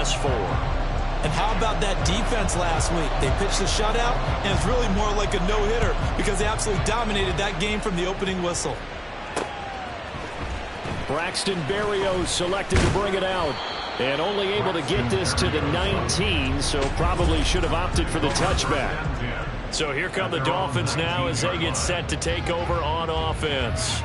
last 4. And how about that defense last week? They pitched a shutout, and it's really more like a no-hitter because they absolutely dominated that game from the opening whistle. Braxton Berrios selected to bring it out. And only able to get this to the 19, so probably should have opted for the touchback. So here come the Dolphins now as they get set to take over on offense.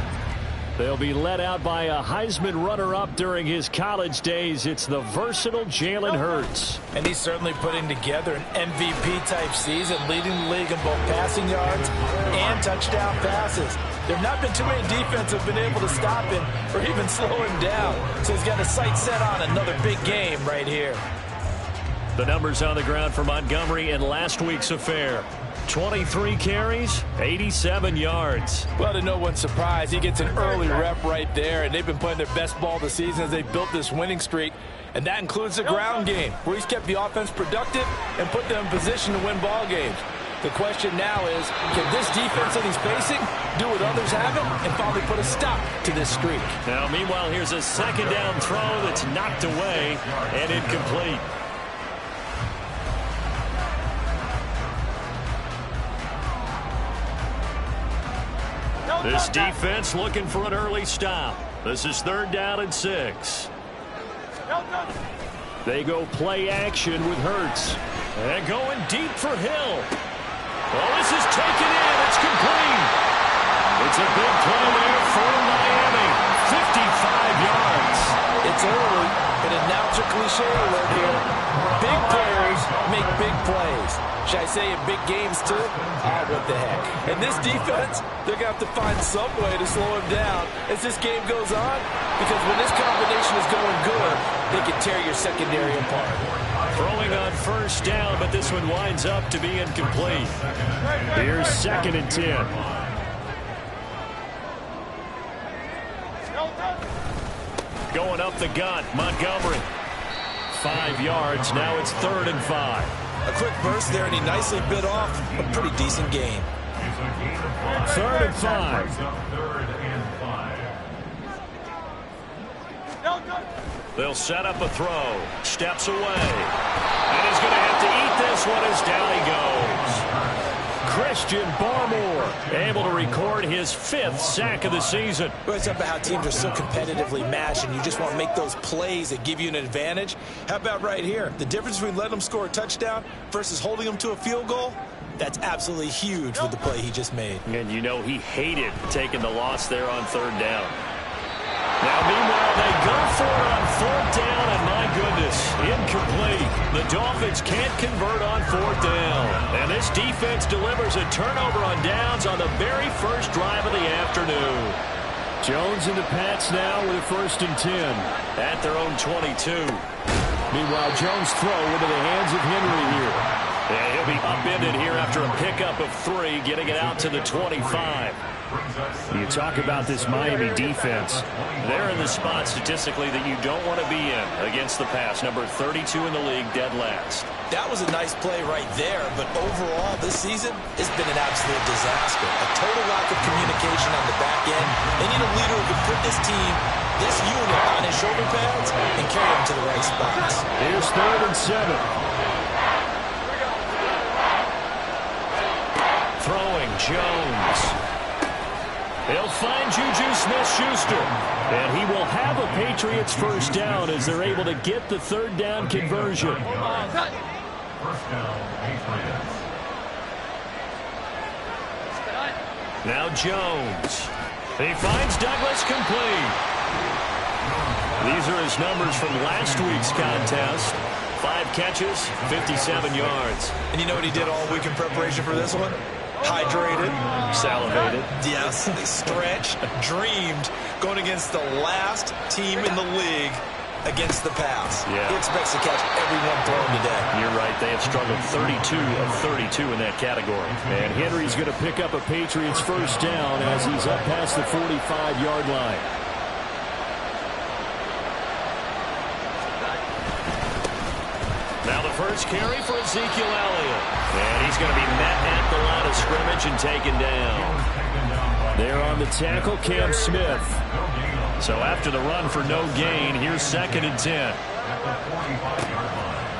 They'll be led out by a Heisman runner-up during his college days. It's the versatile Jalen Hurts. And he's certainly putting together an MVP-type season, leading the league in both passing yards and touchdown passes. There have not been too many defenses have been able to stop him or even slow him down. So he's got his sights set on another big game right here. The numbers on the ground for Montgomery in last week's affair. 23 carries, 87 yards. Well, to no one's surprise, he gets an early rep right there, and they've been playing their best ball this season as they built this winning streak, and that includes the ground game, where he's kept the offense productive and put them in position to win ball games. The question now is, can this defense that he's facing do what others haven't and finally put a stop to this streak? Now, meanwhile, here's a second down throw that's knocked away and incomplete. This defense looking for an early stop. This is 3rd down and 6. They go play action with Hurts. And going deep for Hill. Well, this is taken in. It's complete. It's a big play there for Miami. 55 yards. It's early, but announcer cliche alert here. Big players make big plays. Should I say in big games, too? Ah, what the heck. And this defense, they're going to have to find some way to slow him down as this game goes on, because when this combination is going good, they can tear your secondary apart. Throwing on 1st down, but this one winds up to be incomplete. Here's 2nd and 10. Going up the gut, Montgomery. 5 yards, now it's 3rd and 5. A quick burst there, and he nicely bit off a pretty decent game. 3rd and 5. They'll set up a throw. Steps away. And he's going to have to eat this one as down he goes. Christian Barmore able to record his 5th sack of the season. Well, it's about how teams are so competitively matched, and you just want to make those plays that give you an advantage. How about right here? The difference between letting them score a touchdown versus holding them to a field goal, that's absolutely huge with the play he just made. And you know he hated taking the loss there on 3rd down. Now, meanwhile, they go for it on 4th down, and my goodness, incomplete. The Dolphins can't convert on 4th down. And this defense delivers a turnover on downs on the very first drive of the afternoon. Jones and the Pats now with a 1st and 10 at their own 22. Meanwhile, Jones' throw into the hands of Henry here. And he'll be upended here after a pickup of 3, getting it out to the 25. You talk about this Miami defense. They're in the spot statistically that you don't want to be in against the pass. Number 32 in the league, dead last. That was a nice play right there, but overall this season it's been an absolute disaster. A total lack of communication on the back end. They need a leader who can put this team, this unit, on his shoulder pads and carry them to the right spots. Here's 3rd and 7. Throwing Jones. He'll find Juju Smith-Schuster. And he will have a Patriots 1st down as they're able to get the 3rd down conversion. Now Jones. He finds Douglas complete. These are his numbers from last week's contest. 5 catches, 57 yards. And you know what he did all week in preparation for this one? Hydrated. Salivated. Yes, they stretched, dreamed, going against the last team in the league against the pass. Yeah. He expects to catch everyone thrown today. You're right. They have struggled 32 of 32 in that category. And Henry's going to pick up a Patriots 1st down as he's up past the 45-yard line. Now the first carry for Ezekiel Elliott. And he's going to be met at the line of scrimmage and taken down. There on the tackle, Cam Smith. So after the run for no gain, here's 2nd and 10.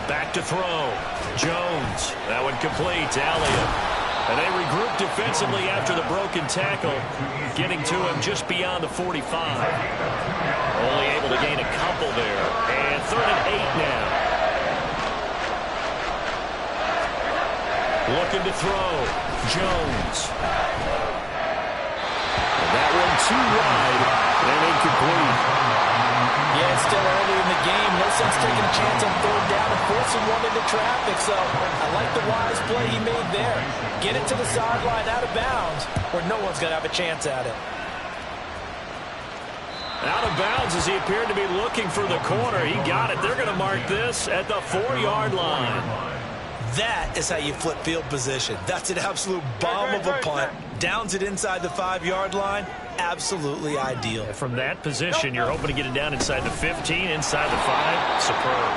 Back to throw. Jones. That one complete to Elliott. And they regroup defensively after the broken tackle, getting to him just beyond the 45. Only able to gain a couple there. And 3rd and 8 now. Looking to throw. Jones. And that one too wide and incomplete. Yeah, it's still early in the game. No sense taking a chance on 3rd down and forcing one into traffic. So I like the wise play he made there. Get it to the sideline out of bounds where no one's going to have a chance at it. Out of bounds as he appeared to be looking for the corner. He got it. They're going to mark this at the 4-yard line. That is how you flip field position. That's an absolute bomb of a punt. Downs it inside the 5-yard line. Absolutely ideal. From that position, you're hoping to get it down inside the 15, inside the 5. Superb.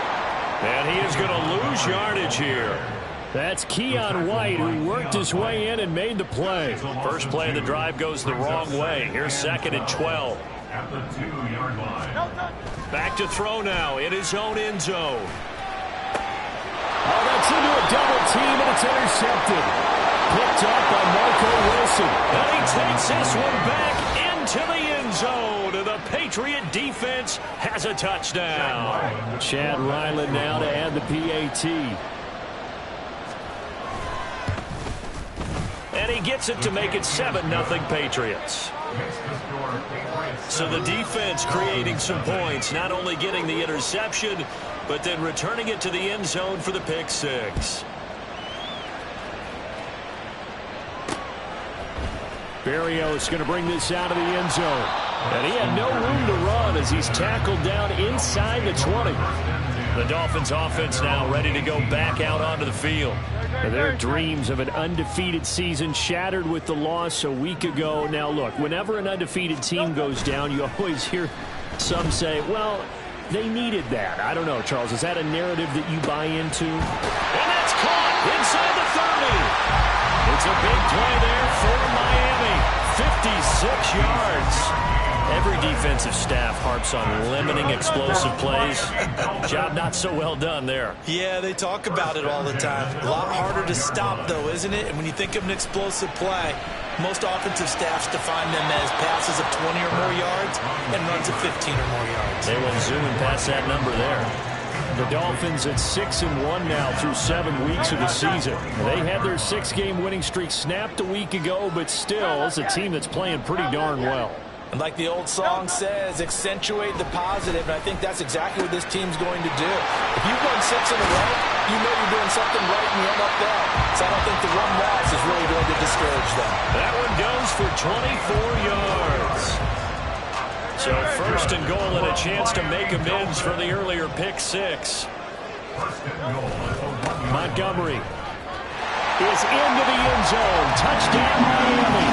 And he is going to lose yardage here. That's Keon White, who worked his way in and made the play. First play of the drive goes the wrong way. Here's 2nd and 12. At the 2-yard line. Back to throw now in his own end zone. Oh, that's into a double team, and it's intercepted. Picked up by Marco Wilson. And he takes this one back into the end zone. And the Patriot defense has a touchdown. Chad Ryland now to add the PAT. And he gets it to make it 7-0 Patriots. So the defense creating some points, not only getting the interception, but then returning it to the end zone for the pick 6. Berrios going to bring this out of the end zone. And he had no room to run as he's tackled down inside the 20. The Dolphins offense now ready to go back out onto the field. Their dreams of an undefeated season shattered with the loss a week ago. Now, look, whenever an undefeated team goes down, you always hear some say, well, they needed that. I don't know, Charles. Is that a narrative that you buy into? And that's caught inside the 30. It's a big play there for Miami. 56 yards. Every defensive staff harps on limiting explosive plays. Job not so well done there. Yeah, they talk about it all the time. A lot harder to stop, though, isn't it? And when you think of an explosive play, most offensive staffs define them as passes of 20 or more yards and runs of 15 or more yards. They will zoom past that number there. The Dolphins at 6-1 now through 7 weeks of the season. They had their 6-game winning streak snapped a week ago, but still, it's a team that's playing pretty darn well. And like the old song says, accentuate the positive, and I think that's exactly what this team's going to do. If you've won 6 in a row, you know you're doing something right in the NFL. So I don't think the one loss is really going to discourage them. That one goes for 24 yards. So 1st and goal and a chance to make amends for the earlier pick 6. Montgomery is into the end zone. Touchdown, Miami.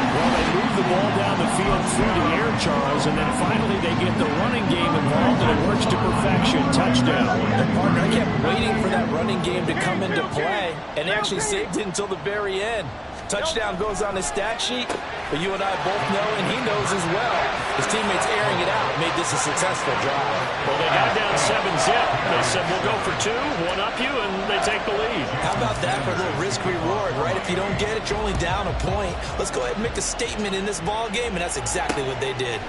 Well, they move the ball down the field through the air, Charles, and then finally they get the running game involved, and it works to perfection. Touchdown. And partner, I kept waiting for that running game to come into play, and they actually saved it until the very end. Touchdown goes on his stat sheet, but you and I both know, and he knows as well, his teammates airing it out made this a successful drive. Well, they got down 7-0. They said, we'll go for 2, one up you, and they take the lead. How about that for a little risk-reward, right? If you don't get it, you're only down a point. Let's go ahead and make a statement in this ball game, and that's exactly what they did.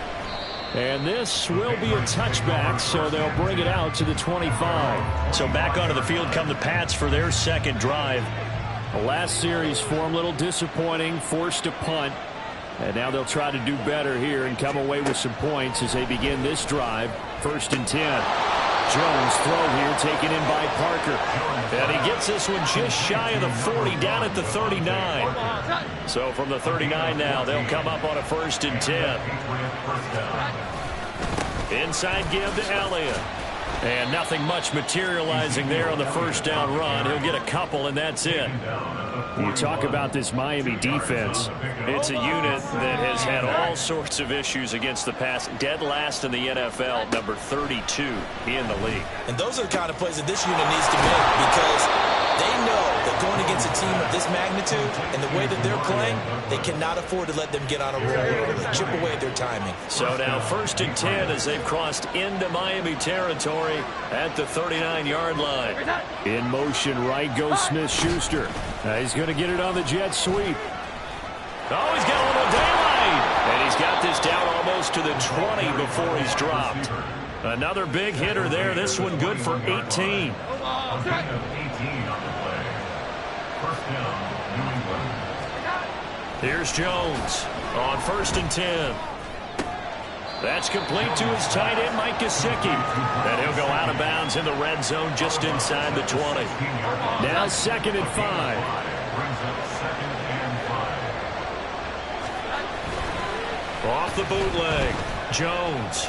And this will be a touchback, so they'll bring it out to the 25. So back onto the field come the Pats for their second drive. The last series for them, a little disappointing, forced a punt. And now they'll try to do better here and come away with some points as they begin this drive. 1st and 10. Jones throw here taken in by Parker. And he gets this one just shy of the 40 down at the 39. So from the 39 now, they'll come up on a 1st and 10. Inside give to Elliott. And nothing much materializing there on the 1st down run. He'll get a couple, and that's it. You talk about this Miami defense. It's a unit that has had all sorts of issues against the pass. Dead last in the NFL, number 32 in the league. And those are the kind of plays that this unit needs to make, because They know that going against a team of this magnitude and the way that they're playing, they cannot afford to let them get on a roll early. Chip away at their timing. So now 1st and 10 as they've crossed into Miami territory at the 39-yard line. In motion, right goes Smith-Schuster. He's going to get it on the jet sweep. Oh, he's got a little daylight. And he's got this down almost to the 20 before he's dropped. Another big hitter there. This one good for 18. 18 on the play. First down, New England. Here's Jones on 1st and 10. That's complete to his tight end, Mike Gesicki. And he'll go out of bounds in the red zone just inside the 20. Now 2nd and 5. Brings up 2nd and 5. Off the bootleg, Jones.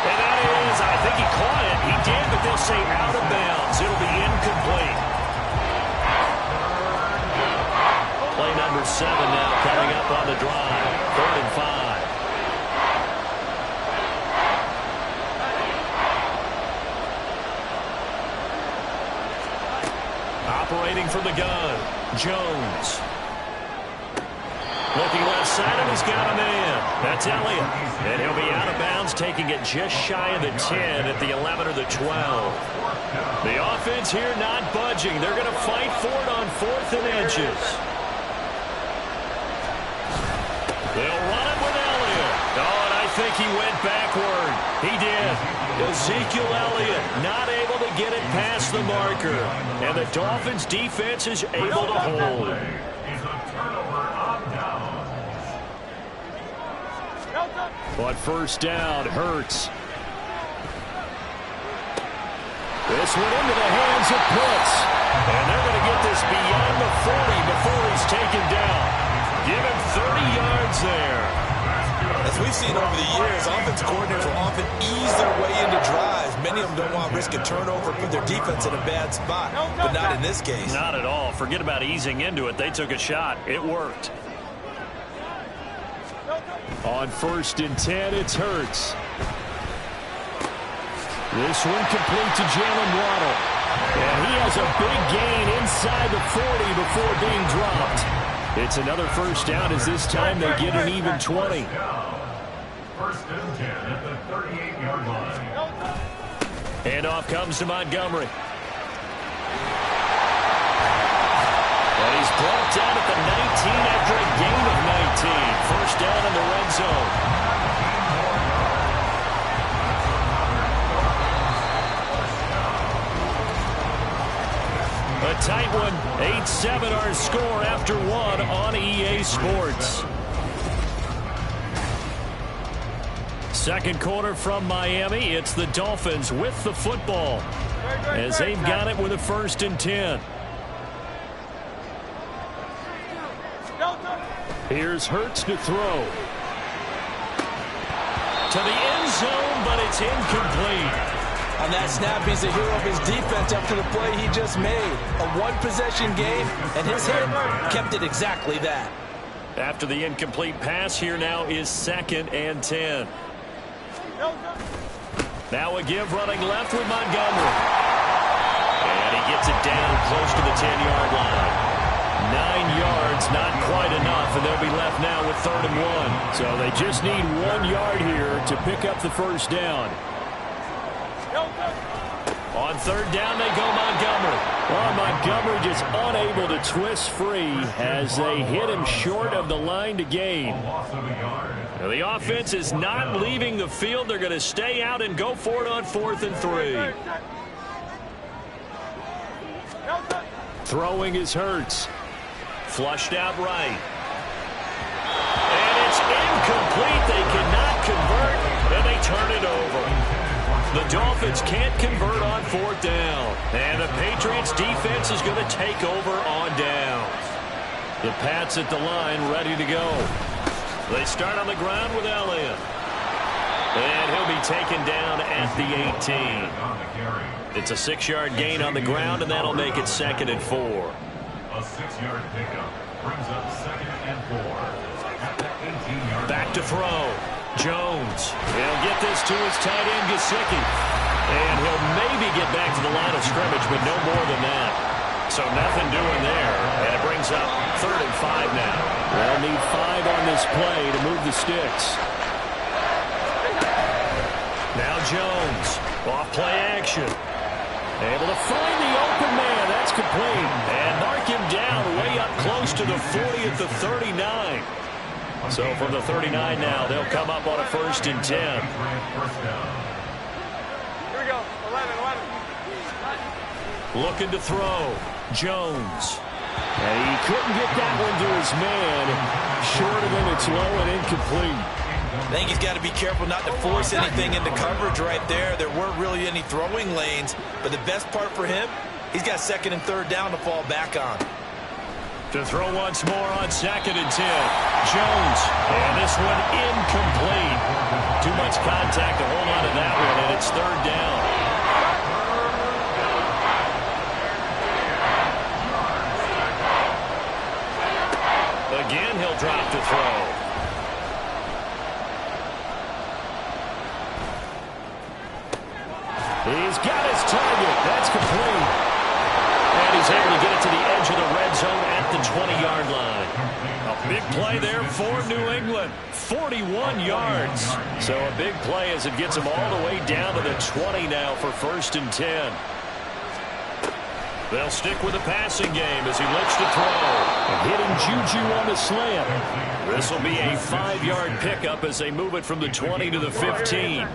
And that is, I think he caught it. He did, but they'll say out of bounds. It'll be incomplete. Play number 7 now coming up on the drive. 3rd and 5. Operating from the gun, Jones. Looking left side, and he's got a man. That's Elliott. And he'll be out of bounds, taking it just shy of the 10 at the 11 or the 12. The offense here not budging. They're going to fight for it on 4th and inches. They'll run it with Elliott. Oh, and I think he went backward. He did. Ezekiel Elliott not able to get it past the marker. And the Dolphins' defense is able to hold. But 1st down, Hurts. This one into the hands of Pitts. And they're going to get this beyond the 40 before he's taken down. Give him 30 yards there. As we've seen over the years, offensive coordinators will often ease their way into drives. Many of them don't want to risk a turnover, put their defense in a bad spot, but not in this case. Not at all. Forget about easing into it. They took a shot. It worked. On 1st and 10, it's Hurts. This one complete to Jalen Waddle. And he has a big gain inside the 40 before being dropped. It's another 1st down as this time they get an even 20. 1st and 10 at the 38-yard line. Handoff comes to Montgomery. And he's brought down at the 19 after a gain of 19. 1st down in the red zone. A tight one. 8-7 our score after 1 on EA Sports. 2nd quarter from Miami. It's the Dolphins with the football as they've got it with a 1st and 10. Here's Hurts to throw. To the end zone, but it's incomplete. On that snap, he's a hero of his defense after the play he just made. A one-possession game, and his hit kept it exactly that. After the incomplete pass, here now is 2nd and 10. Now a give running left with Montgomery. And he gets it down close to the 10-yard line. 9 yards, not quite enough, and they'll be left now with 3rd and 1. So they just need 1 yard here to pick up the 1st down. On 3rd down, they go Montgomery. Well, Montgomery just unable to twist free as they hit him short of the line to gain. Now, the offense is not leaving the field. They're going to stay out and go for it on 4th and 3. Throwing is Hurts. Flushed out right. And it's incomplete. They cannot convert, and they turn it over. The Dolphins can't convert on 4th down. And the Patriots defense is going to take over on downs. The Pats at the line ready to go. They start on the ground with Elliott. And he'll be taken down at the 18. It's a 6-yard gain on the ground, and that'll make it 2nd and 4. A 6-yard pickup brings up 2nd and 4 at the 18-yard line. Back to throw. Jones. He'll get this to his tight end, Gesicki. And he'll maybe get back to the line of scrimmage, but no more than that. So nothing doing there. And it brings up 3rd and 5 now. They'll need 5 on this play to move the sticks. Now Jones, off play action. Able to find the open man. That's complete. And mark him down way up close to the 40 at the 39. So from the 39 now, they'll come up on a 1st and 10. Here we go. 11. Looking to throw. Jones. And he couldn't get that one to his man. Short of him, it's low and incomplete. I think he's got to be careful not to force anything into coverage right there. There weren't really any throwing lanes, but the best part for him, he's got 2nd and 3rd down to fall back on. To throw once more on 2nd and 10. Jones. And this one incomplete. Too much contact to hold on to that one, and it's 3rd down. Again, he'll drop to throw. He's got his target. That's complete. And he's able to get it to the edge of the red zone at the 20-yard line. A big play there for New England. 41 yards. So a big play as it gets them all the way down to the 20 now for 1st and 10. They'll stick with the passing game as he looks to throw. Hitting Juju on the slant. This will be a 5-yard pickup as they move it from the 20 to the 15.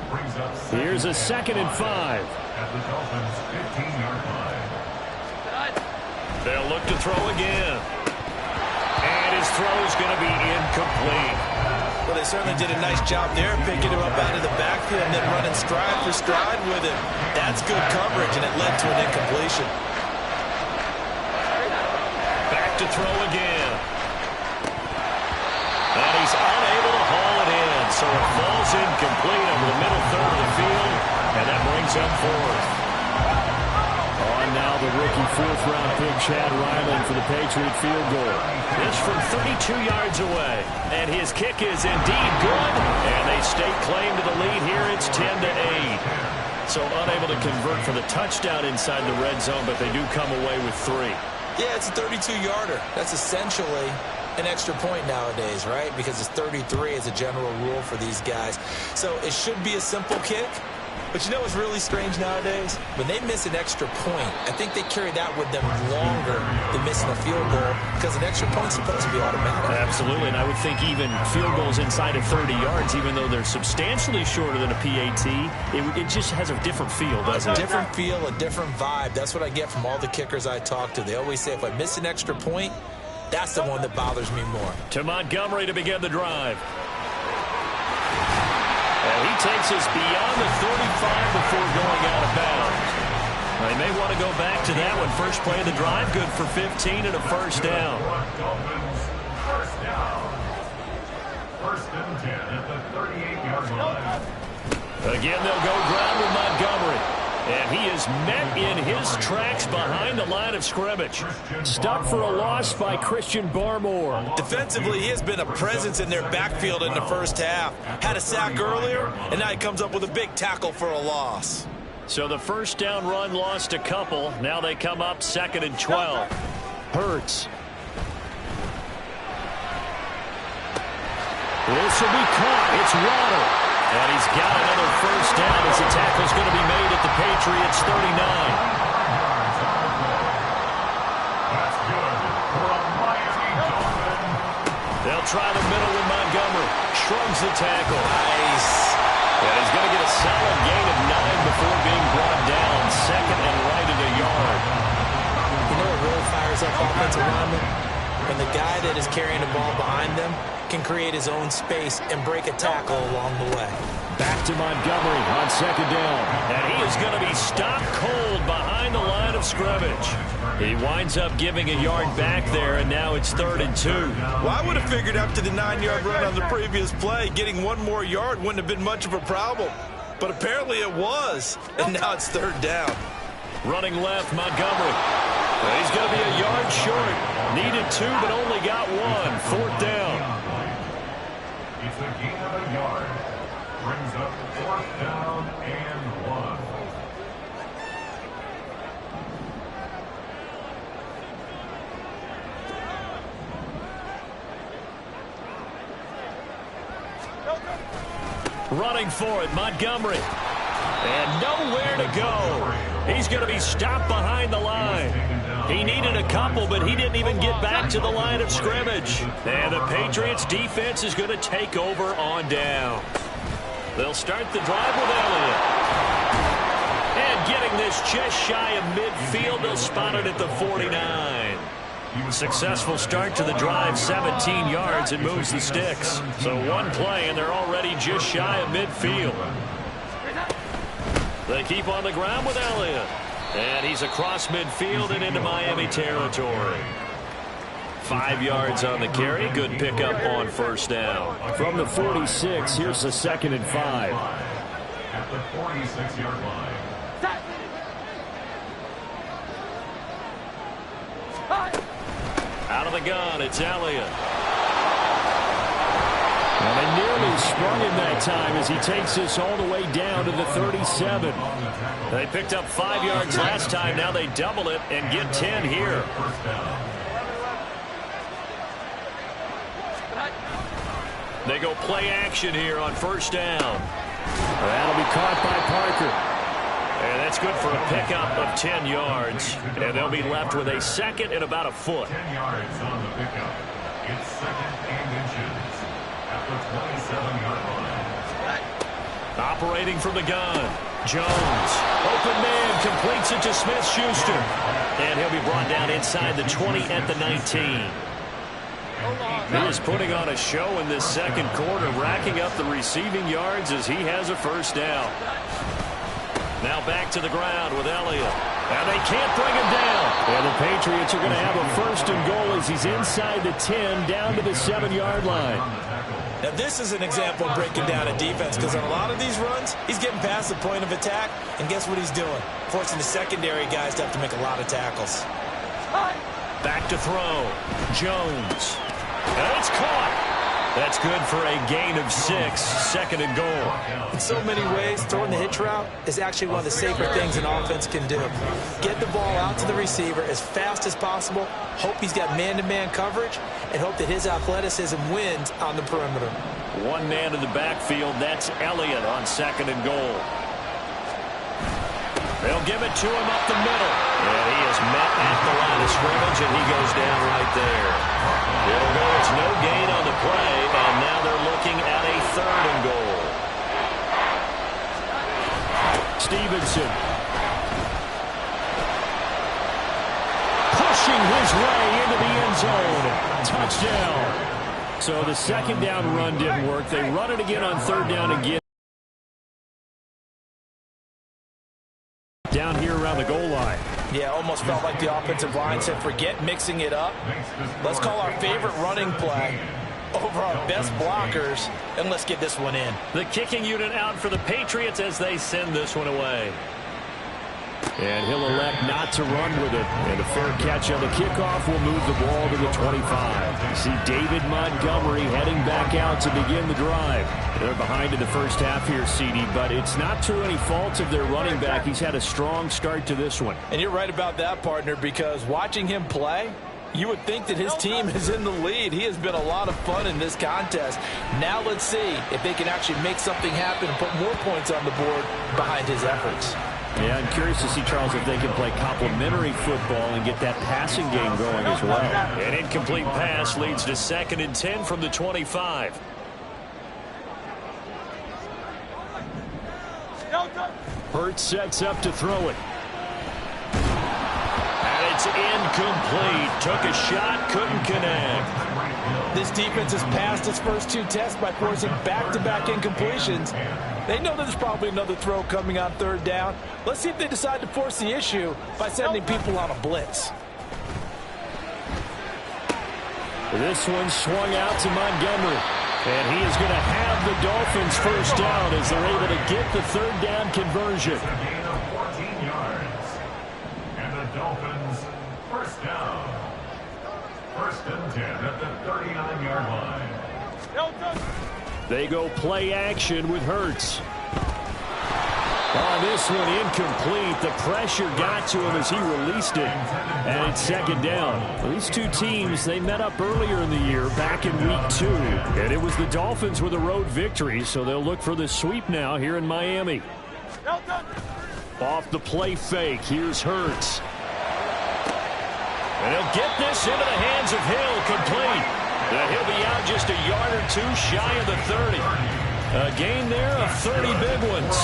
Here's a 2nd and 5. At the Dolphins' 15-yard line. They'll look to throw again. And his throw's going to be incomplete. Well, they certainly did a nice job there, picking him up out of the backfield and then running stride for stride with him. That's good coverage, and it led to an incompletion. To throw again. And he's unable to haul it in. So it falls incomplete over the middle 3rd of the field. And that brings up 4th. On now the rookie 4th-round pick, Chad Ryland, for the Patriot field goal. This from 32 yards away. And his kick is indeed good. And they stake claim to the lead here. It's 10-8. So unable to convert for the touchdown inside the red zone, but they do come away with 3. Yeah, it's a 32-yarder. That's essentially an extra point nowadays, right? Because it's 33 as a general rule for these guys. So it should be a simple kick. But you know what's really strange nowadays? When they miss an extra point, I think they carry that with them longer than missing a field goal because an extra point's supposed to be automatic. Absolutely, and I would think even field goals inside of 30 yards, even though they're substantially shorter than a PAT, it just has a different feel, doesn't it? A different feel, a different vibe. That's what I get from all the kickers I talk to. They always say if I miss an extra point, that's the one that bothers me more. To Montgomery to begin the drive. And he takes us beyond the 35 before going out of bounds. They may want to go back to that one. First play of the drive, good for 15 and a 1st down. Dolphins, 1st down. 1st and 10 at the 38-yard line. Again, they'll go ground with Montgomery. And he is met in his tracks behind the line of scrimmage. Stuck for a loss by Christian Barmore. Defensively, he has been a presence in their backfield in the 1st half. Had a sack earlier, and now he comes up with a big tackle for a loss. So the 1st down run lost a couple. Now they come up 2nd and 12. Hurts. This will be caught. It's Waddle. And he's got another 1st down as the tackle's going to be made at the Patriots' 39. That's good for a Miami Dolphin. They'll try the middle with Montgomery. Shrugs the tackle. Nice. And he's going to get a solid gain of 9 before being brought down. 2nd and right at a yard. You know what really fires up offensive linemen? When the guy that is carrying the ball behind them can create his own space and break a tackle along the way. Back to Montgomery on 2nd down. And he is going to be stopped cold behind the line of scrimmage. He winds up giving a yard back there, and now it's 3rd and 2. Well, I would have figured after the 9-yard run on the previous play, getting 1 more yard wouldn't have been much of a problem. But apparently it was, and now it's 3rd down. Running left, Montgomery. He's going to be a yard short. Needed 2, but only got 1. 4th down. It's a gain of a yard. Brings up 4th down and 1. Running for it, Montgomery. And nowhere to go. He's going to be stopped behind the line. He needed a couple, but he didn't even get back to the line of scrimmage. And the Patriots defense is going to take over on down. They'll start the drive with Elliott. And getting this just shy of midfield, they'll spot it at the 49. Successful start to the drive, 17 yards, and moves the sticks. So one play, and they're already just shy of midfield. They keep on the ground with Elliott. And he's across midfield and into Miami territory. 5 yards on the carry. Good pickup on first down. From the 46, here's the 2nd and 5. At the 46-yard line. Out of the gun, it's Elliott. And they nearly sprung him that time as he takes this all the way down to the 37. They picked up 5 yards last time. Now they double it and get 10 here. They go play action here on first down. That'll be caught by Parker. And that's good for a pickup of 10 yards. And they'll be left with a second and about a foot. 10 yards on the pickup. It's 2nd and inches at the 27-yard line. Operating from the gun. Jones. Open man completes it to Smith-Schuster. And he'll be brought down inside the 20 at the 19. He is putting on a show in this second quarter, racking up the receiving yards as he has a first down. Now back to the ground with Elliott. And they can't bring him down. And the Patriots are going to have a 1st and goal as he's inside the 10 down to the 7-yard line. Now this is an example of breaking down a defense, because on a lot of these runs, he's getting past the point of attack, and guess what he's doing? Forcing the secondary guys to have to make a lot of tackles. Back to throw. Jones. And it's caught. That's good for a gain of 6, 2nd and goal. In so many ways, throwing the hitch route is actually one of the safer things an offense can do. Get the ball out to the receiver as fast as possible, hope he's got man-to-man coverage, and hope that his athleticism wins on the perimeter. One man in the backfield, that's Elliott on 2nd and goal. They'll give it to him up the middle. And he is met at the line of scrimmage, and he goes down right there. It'll go, it's no gain on the play, and now they're looking at a 3rd and goal. Stevenson. Pushing his way into the end zone. Touchdown. So the 2nd down run didn't work. They run it again on 3rd down again. Down here around the goal line. Yeah, almost felt like the offensive line said, forget mixing it up. Let's call our favorite running play over our best blockers, and let's get this one in. The kicking unit out for the Patriots as they send this one away. And he'll elect not to run with it. And a fair catch on the kickoff will move the ball to the 25. You see David Montgomery heading back out to begin the drive. They're behind in the first half here, CD, but it's not through any faults of their running back. He's had a strong start to this one. And you're right about that, partner, because watching him play, you would think that his team is in the lead. He has been a lot of fun in this contest. Now let's see if they can actually make something happen and put more points on the board behind his efforts. Yeah, I'm curious to see, Charles, if they can play complementary football and get that passing game going as well. An incomplete pass leads to 2nd and 10 from the 25. Hurts sets up to throw it. And it's incomplete. Took a shot, couldn't connect. This defense has passed its first 2 tests by forcing back-to-back incompletions. They know there's probably another throw coming on 3rd down. Let's see if they decide to force the issue by sending people on a blitz. This one swung out to Montgomery. And he is going to have the Dolphins first down as they're able to get the 3rd down conversion. It's a gain of 14 yards. And the Dolphins first down. 1st and 10 at the 39-yard line. They go play action with Hurts. Oh, on this one, incomplete. The pressure got to him as he released it, and it's second down. Well, these two teams, they met up earlier in the year, back in Week 2, and it was the Dolphins with a road victory, so they'll look for the sweep now here in Miami. Off the play fake, here's Hurts. And he'll get this into the hands of Hill, complete. He'll be out just a yard or two shy of the 30. A gain there of 30 big ones.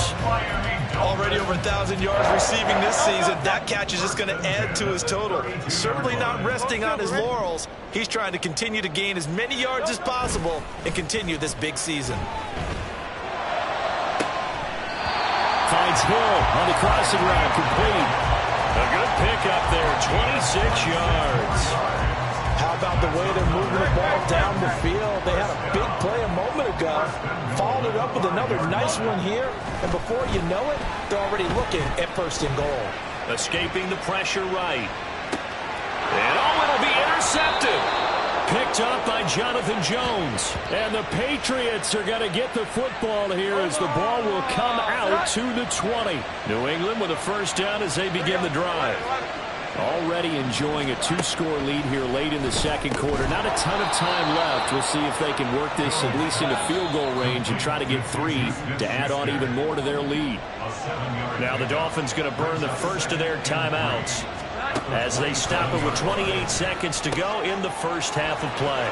Already over 1,000 yards receiving this season. That catch is just going to add to his total. Certainly not resting on his laurels. He's trying to continue to gain as many yards as possible and continue this big season. Finds Hill on the crossing route, complete. A good pickup there, 26 yards. How about the way they're moving the ball down the field? They had a big play a moment ago, followed it up with another nice one here, and before you know it, they're already looking at first and goal. Escaping the pressure right. And it'll be intercepted. Picked up by Jonathan Jones. And the Patriots are going to get the football here as the ball will come out to the 20. New England with a first down as they begin the drive. Already enjoying a 2-score lead here late in the second quarter. Not a ton of time left. We'll see if they can work this at least into field goal range and try to get 3 to add on even more to their lead. Now the Dolphins going to burn the first of their timeouts as they stop it with 28 seconds to go in the first half of play.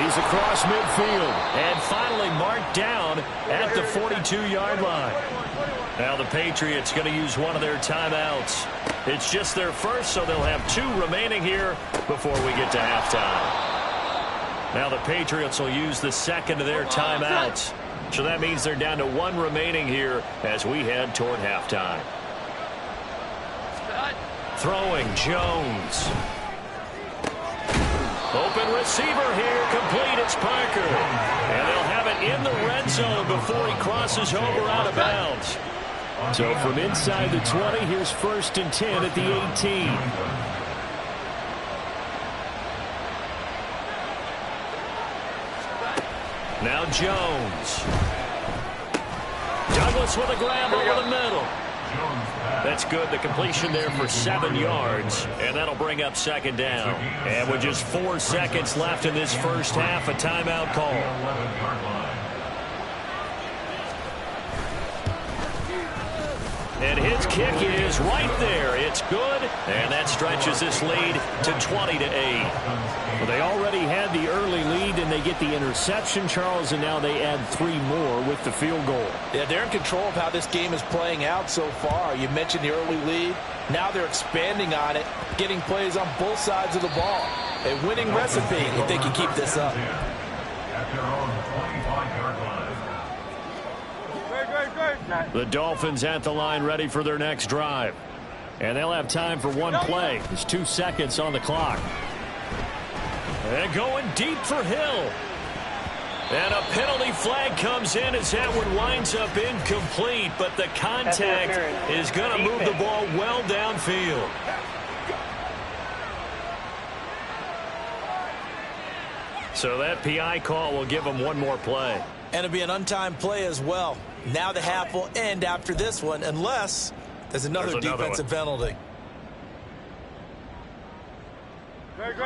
He's across midfield. And finally marked down at the 42-yard line. Now the Patriots going to use one of their timeouts. It's just their first, so they'll have 2 remaining here before we get to halftime. Now the Patriots will use the second of their timeouts. So that means they're down to 1 remaining here as we head toward halftime. Throwing Jones. Open receiver here, complete, it's Parker. And they'll have it in the red zone before he crosses over out of bounds. So from inside the 20, here's first and 10 at the 18. Now Jones. Douglas with a grab over the middle. That's good. The completion there for 7 yards, and that'll bring up second down. And with just 4 seconds left in this first half, a timeout call. And his kick is right there. It's good, and that stretches this lead to 20-8. Well, they already had the early lead, and they get the interception, Charles, and now they add 3 more with the field goal. Yeah, they're in control of how this game is playing out so far. You mentioned the early lead. Now they're expanding on it, getting plays on both sides of the ball. A winning recipe if they can keep this up. At their own 25-yard line. The Dolphins at the line ready for their next drive. And they'll have time for 1 play. There's 2 seconds on the clock. And going deep for Hill. And a penalty flag comes in as that one winds up incomplete. But the contact is going to move the ball well downfield. So that PI call will give them 1 more play. And it'll be an untimed play as well. Now the half will end after this one unless there's another defensive penalty. Great.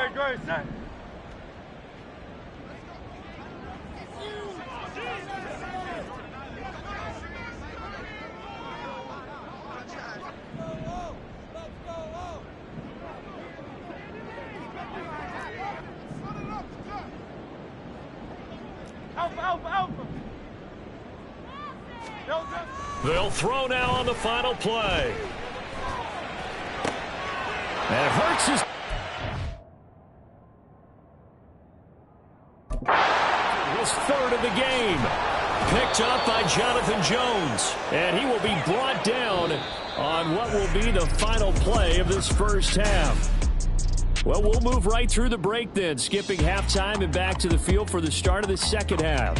They'll throw now on the final play. And Hurts is... his 3rd of the game. Picked up by Jonathan Jones. And he will be brought down on what will be the final play of this first half. Well, we'll move right through the break then, skipping halftime and back to the field for the start of the second half.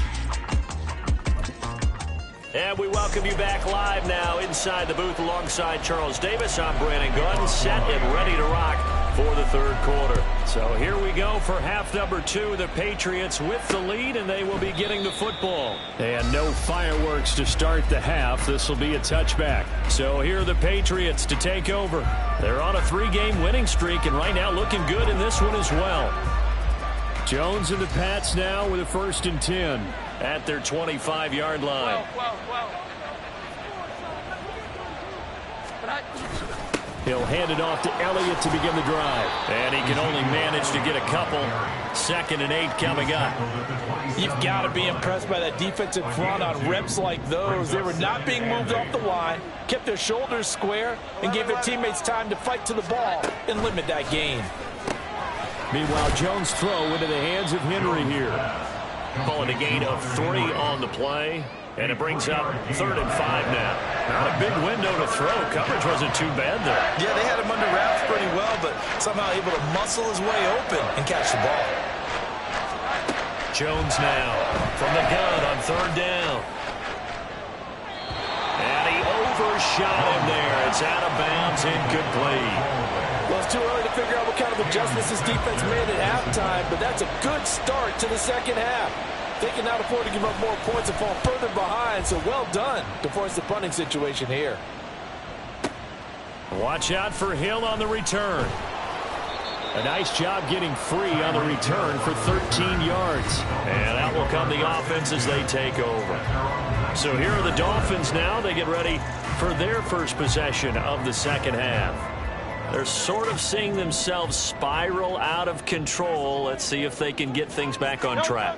And we welcome you back live now inside the booth alongside Charles Davis. I'm Brandon Gunn, set and ready to rock for the third quarter. So here we go for half number 2. The Patriots with the lead, and they will be getting the football. And no fireworks to start the half. This will be a touchback. So here are the Patriots to take over. They're on a 3-game winning streak, and right now looking good in this one as well. Jones and the Pats now with a 1st and 10 at their 25-yard line. He'll hand it off to Elliott to begin the drive. And he can only manage to get a couple. 2nd and 8 coming up. You've got to be impressed by that defensive front on reps like those. They were not being moved off the line, kept their shoulders square, and gave their teammates time to fight to the ball and limit that gain. Meanwhile, Jones' throw into the hands of Henry here. Calling a gain of 3 on the play. And it brings up 3rd and 5 now. Not a big window to throw. Coverage wasn't too bad there. Yeah, they had him under wraps pretty well, but somehow able to muscle his way open and catch the ball. Jones now from the gun on 3rd down. And he overshot him there. It's out of bounds, incomplete. Well, it's too early to figure out what kind of adjustments this defense made at halftime, but that's a good start to the second half. They cannot afford to give up more points and fall further behind, so well done to force the punting situation here. Watch out for Hill on the return. A nice job getting free on the return for 13 yards. And out will come the offense as they take over. So here are the Dolphins now. They get ready for their first possession of the second half. They're sort of seeing themselves spiral out of control. Let's see if they can get things back on track.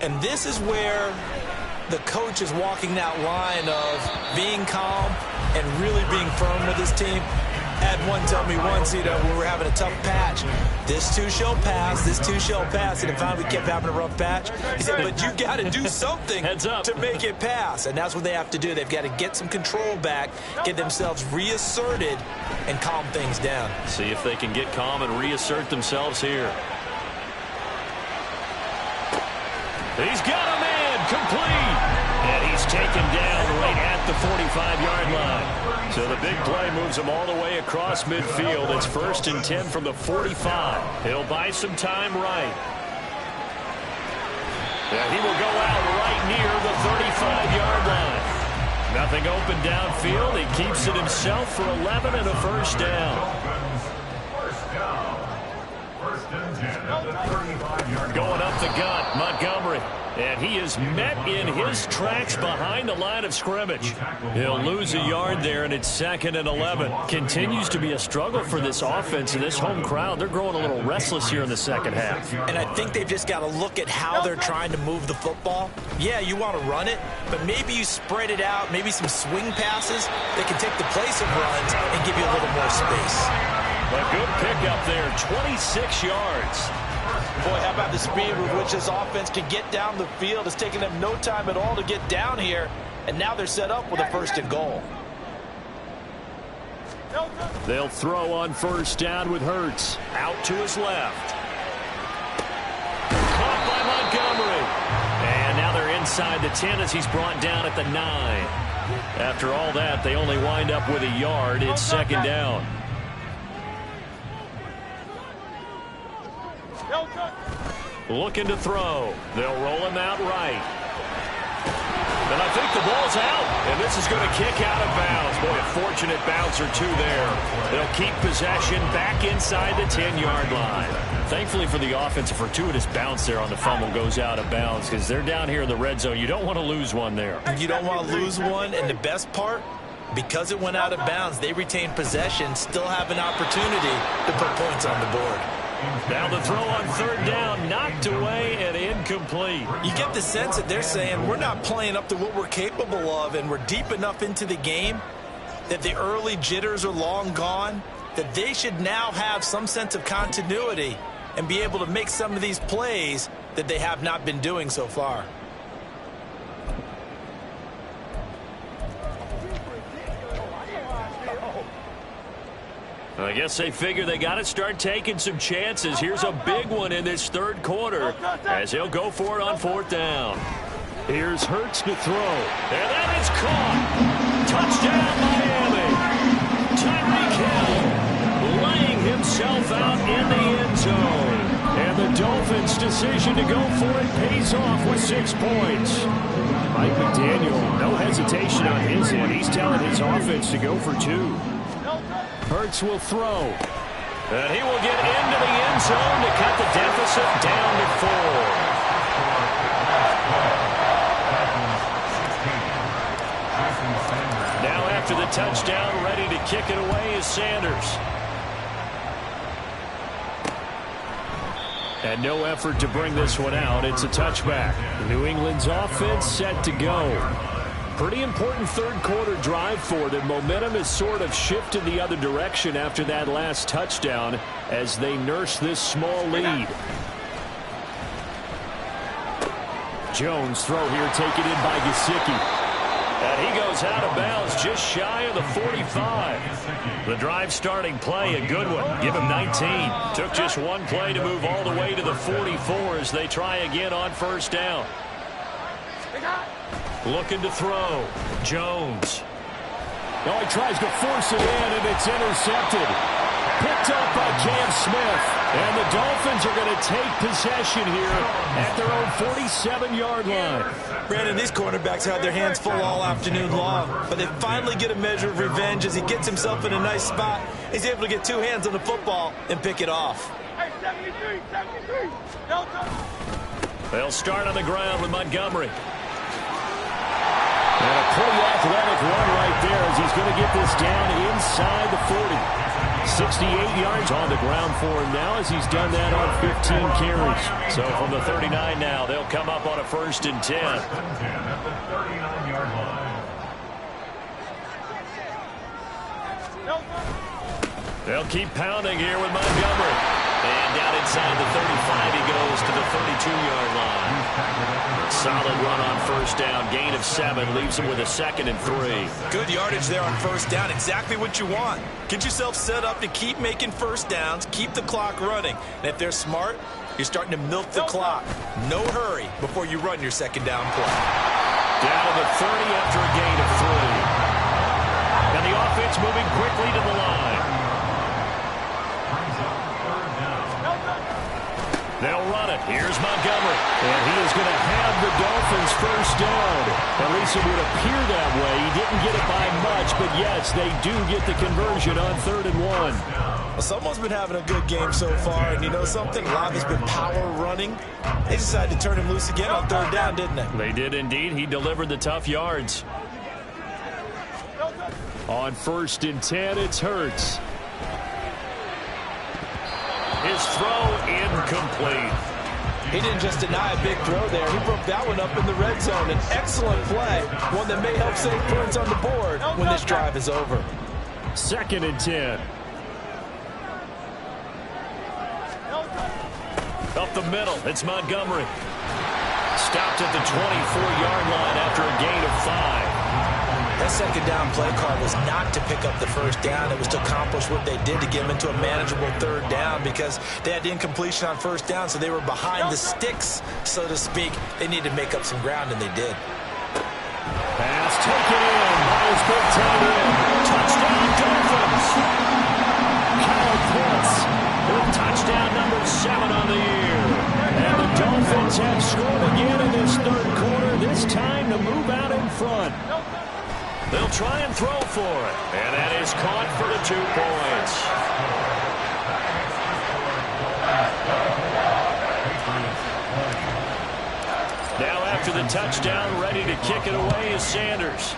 And this is where the coach is walking that line of being calm and really being firm with his team. Had one tell me once, you know, when we were having a tough patch, this too shall pass, this too shall pass. And finally we kept having a rough patch. He said, but you got to do something to make it pass. And that's what they have to do. They've got to get some control back, get themselves reasserted, and calm things down. See if they can get calm and reassert themselves here. He's got a man complete. And he's taken down right at the 45-yard line. So the big play moves him all the way across midfield. It's 1st and 10 from the 45. He'll buy some time right. Yeah, he will go out right near the 35-yard line. Nothing open downfield. He keeps it himself for 11 and a 1st down. Going up the gut, Montgomery. And he is met in his tracks behind the line of scrimmage. He'll lose a yard there, and it's 2nd and 11. Continues to be a struggle for this offense and this home crowd. They're growing a little restless here in the second half. And I think they've just got to look at how they're trying to move the football. Yeah, you want to run it, but maybe you spread it out, maybe some swing passes that can take the place of runs and give you a little more space. A good pickup there, 26 yards. Boy, how about the speed with which this offense can get down the field? It's taken them no time at all to get down here, and now they're set up with a 1st and goal. They'll throw on 1st down with Hurts. Out to his left. Caught by Montgomery. And now they're inside the 10 as he's brought down at the 9. After all that, they only wind up with a yard. It's 2nd down. Looking to throw. They'll roll him out right. And I think the ball's out. And this is going to kick out of bounds. Boy, a fortunate bounce or two there. They'll keep possession back inside the 10-yard line. Thankfully for the offense, a fortuitous bounce there on the fumble goes out of bounds because they're down here in the red zone. You don't want to lose one there. You don't want to lose one. And the best part, because it went out of bounds, they retain possession, still have an opportunity to put points on the board. Now the throw on 3rd down, knocked away and incomplete. You get the sense that they're saying we're not playing up to what we're capable of, and we're deep enough into the game that the early jitters are long gone, that they should now have some sense of continuity and be able to make some of these plays that they have not been doing so far. I guess they figure they got to start taking some chances. Here's a big one in this third quarter as he'll go for it on 4th down. Here's Hurts to throw. And that is caught. Touchdown, Miami. Tyreek Hill laying himself out in the end zone. And the Dolphins' decision to go for it pays off with 6 points. Mike McDaniel, no hesitation on his end. He's telling his offense to go for 2. Hurts will throw. And he will get into the end zone to cut the deficit down to 4. Now after the touchdown, ready to kick it away is Sanders. And no effort to bring this one out. It's a touchback. New England's offense set to go. Pretty important third-quarter drive for them. Momentum has sort of shifted the other direction after that last touchdown as they nurse this small lead. Jones throw here taken in by Gesicki. And he goes out of bounds just shy of the 45. The drive starting play, a good one. Give him 19. Took just one play to move all the way to the 44 as they try again on first down. Looking to throw. Jones. Oh, he tries to force it in, and it's intercepted. Picked up by Cam Smith. And the Dolphins are going to take possession here at their own 47-yard line. Brandon, these cornerbacks had their hands full all afternoon long, but they finally get a measure of revenge as he gets himself in a nice spot. He's able to get 2 hands on the football and pick it off. Hey, 73, Delta. They'll start on the ground with Montgomery. And a pretty athletic run right there as he's going to get this down inside the 40. 68 yards on the ground for him now as he's done that on 15 carries. So from the 39 now, they'll come up on a 1st and 10. At the 39-yard line. They'll keep pounding here with Montgomery. And down inside the 35, he goes to the 32-yard line. Solid run on first down. Gain of 7 leaves him with a 2nd and 3. Good yardage there on first down. Exactly what you want. Get yourself set up to keep making first downs, keep the clock running. And if they're smart, you're starting to milk the clock. No hurry before you run your 2nd down play. Down to the 30 after a gain of 3. And the offense moving quickly to the line. They'll run it. Here's Montgomery. And he is going to have the Dolphins first down. At least it would appear that way. He didn't get it by much, but yes, they do get the conversion on 3rd and 1. Well, someone's been having a good game so far, and you know something? A lot has been power running. They decided to turn him loose again on 3rd down, didn't they? They did indeed. He delivered the tough yards. On 1st and 10, it's Hurts. His throw incomplete. He didn't just deny a big throw there. He broke that one up in the red zone. An excellent play, one that may help save points on the board when this drive is over. 2nd and 10. Up the middle, it's Montgomery. Stopped at the 24-yard line after a gain of 5. That 2nd down play call was not to pick up the first down. It was to accomplish what they did to get them into a manageable 3rd down because they had incompletion on first down, so they were behind the sticks, so to speak. They needed to make up some ground, and they did. Pass taken in by his big tight end. Touchdown, Dolphins. Kyle Pitts with touchdown number 7 on the year. And the Dolphins have scored again in this 3rd quarter, this time to move out in front. They'll try and throw for it. And that is caught for the 2 points. Now after the touchdown, ready to kick it away is Sanders.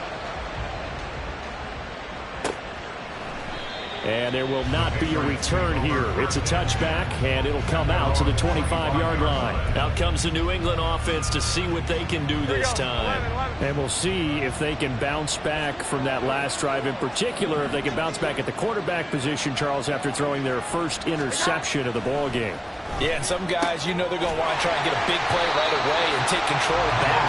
And there will not be a return here. It's a touchback, and it'll come out to the 25-yard line. Out comes the New England offense to see what they can do this time. And we'll see if they can bounce back from that last drive. In particular, if they can bounce back at the quarterback position, Charles, after throwing their first interception of the ball game. Yeah, and some guys, you know they're going to want to try and get a big play right away and take control back.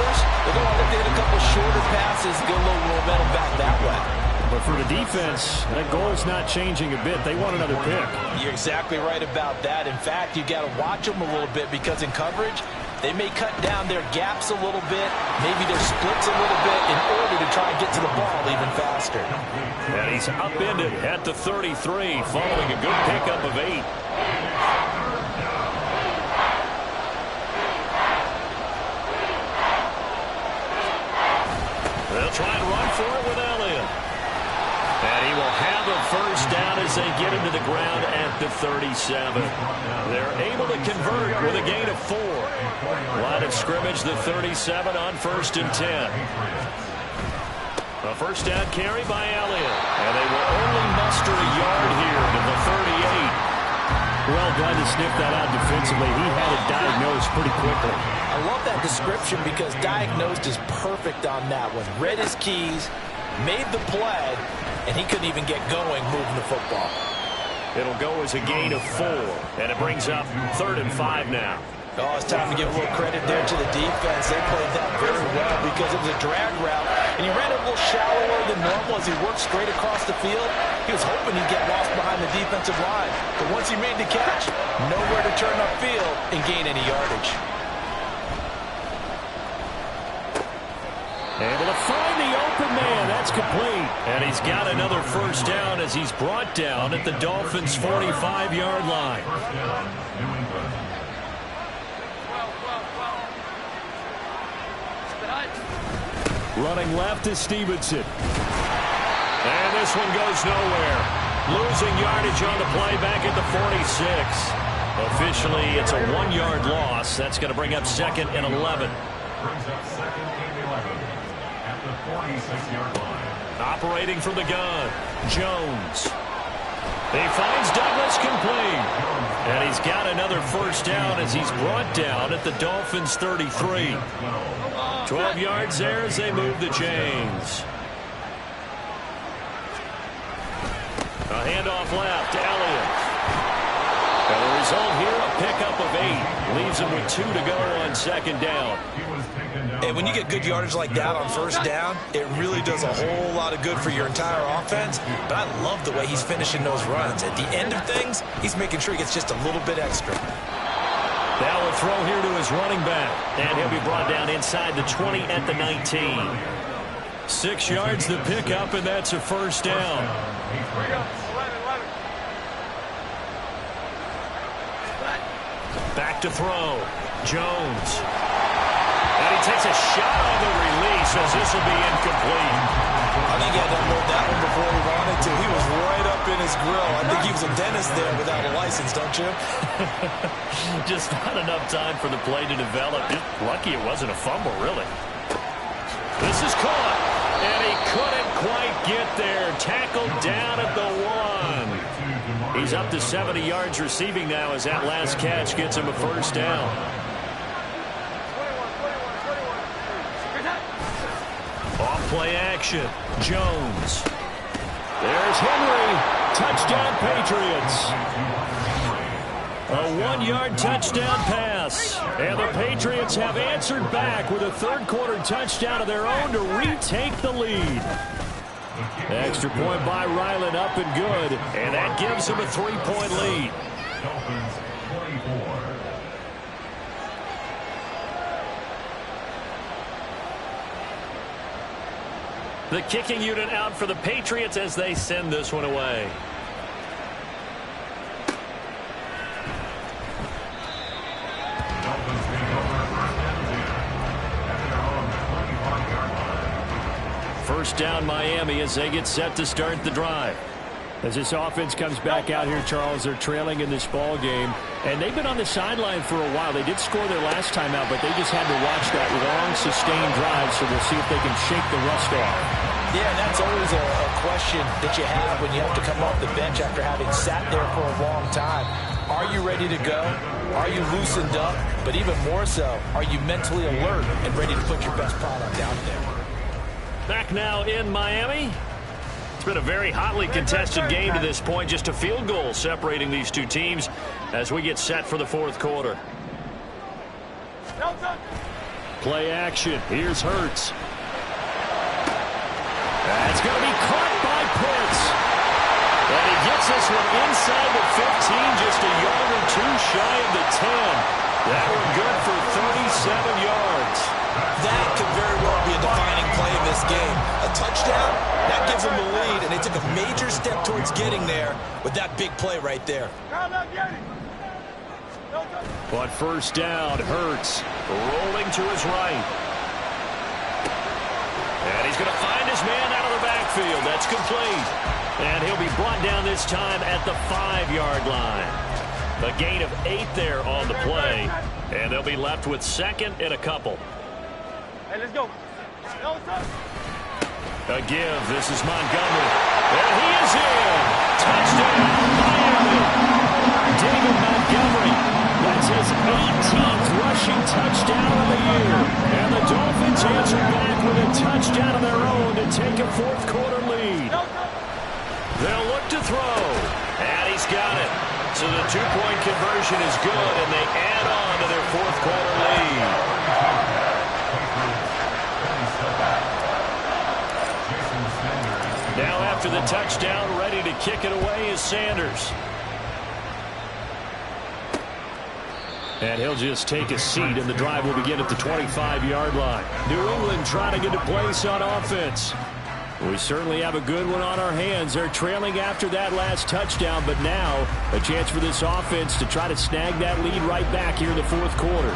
Others, they're going to want to hit a couple shorter passes, get a little momentum back that way. But for the defense, that goal's not changing a bit. They want another pick. You're exactly right about that. In fact, you got to watch them a little bit because in coverage, They may cut down their gaps a little bit, maybe their splits a little bit in order to try and get to the ball even faster. And he's upended at the 33 following a good pickup of 8. They'll try and run for it with Elliott. And he will have a first down as they get him to the ground at the 37. They're able to convert with a gain of 4. Line of scrimmage, the 37 on 1st and 10. A first down carry by Elliott. And they will only muster a yard here to the 38. Well done to sniff that out defensively. He had it diagnosed pretty quickly. I love that description because diagnosed is perfect on that one. Read his keys, made the play, and he couldn't even get going moving the football. It'll go as a gain of 4, and it brings up 3rd and 5 now. Oh, it's time to give a little credit there to the defense. They played that very well because it was a drag route, and he ran it a little shallower than normal as he worked straight across the field. He was hoping he'd get lost behind the defensive line, but once he made the catch, nowhere to turn upfield and gain any yardage. Able to find the open man. That's complete. And he's got another first down as he's brought down at the Dolphins' 45-yard line. Running left is Stevenson. And this one goes nowhere. Losing yardage on the play back at the 46. Officially, it's a 1-yard loss. That's going to bring up 2nd and 11. Brings up 2nd and 11 at the 46-yard line. Operating from the gun, Jones. He finds Douglas complete. And he's got another first down as he's brought down at the Dolphins' 33. 12 yards there as they move the chains. A handoff left to Elliott. And the result here, a pickup of 8. Leaves him with 2 to go on 2nd down. And when you get good yardage like that on first down, it really does a whole lot of good for your entire offense. But I love the way he's finishing those runs. At the end of things, he's making sure he gets just a little bit extra. Now a throw here to his running back. And he'll be brought down inside the 20 at the 19. 6 yards the pickup, and that's a first down. Back to throw. Jones. And he takes a shot on the release as this will be incomplete. I think he had to unload that one before he wanted to. He was right up in his grill. I think he was a dentist there without a license, don't you? Just not enough time for the play to develop. Just lucky it wasn't a fumble, really. This is caught. And he couldn't quite get there. Tackled down at the 1. He's up to 70 yards receiving now as that last catch gets him a first down. Off play action. Jones. There's Henry. Touchdown, Patriots. A 1-yard touchdown pass. And the Patriots have answered back with a third-quarter touchdown of their own to retake the lead. Extra point by Ryland up and good. And that gives them a 3-point lead. Dolphins 24. The kicking unit out for the Patriots as they send this one away. Dolphins take over 1st and 10 at their own 25-yard line. First down Miami as they get set to start the drive. As this offense comes back out here, Charles, they're trailing in this ball game. And they've been on the sideline for a while. They did score their last time out, but they just had to watch that long, sustained drive, so we'll see if they can shake the rust off. Yeah, that's always a question that you have when you have to come off the bench after having sat there for a long time. Are you ready to go? Are you loosened up? But even more so, are you mentally alert and ready to put your best product out there? Back now in Miami. It's been a very hotly contested game to this point. Just a field goal separating these two teams as we get set for the fourth quarter. Play action. Here's Hurts. That's going to be caught by Pitts. And he gets this one inside the 15, just a yard or two shy of the 10. That one good for 37 yards. That could very well be a defining play in this game. A touchdown, that gives them the lead, and they took a major step towards getting there with that big play right there. But first down, Hurts rolling to his right. And he's going to find his man out of the backfield. That's complete. And he'll be brought down this time at the 5-yard line. A gain of 8 there on the play. And they'll be left with second and a couple. Hey, let's go. A give. This is Montgomery. And he is in. Touchdown, Miami. David Montgomery. That's his 18th rushing touchdown of the year. And the Dolphins answer back with a touchdown of their own to take a fourth-quarter lead. They'll look to throw. And he's got it. So the two-point conversion is good, and they add on to their fourth-quarter lead. Now after the touchdown, ready to kick it away is Sanders. And he'll just take a seat, and the drive will begin at the 25-yard line. New England trying to get a place on offense. We certainly have a good one on our hands. They're trailing after that last touchdown, but now a chance for this offense to try to snag that lead right back here in the fourth quarter.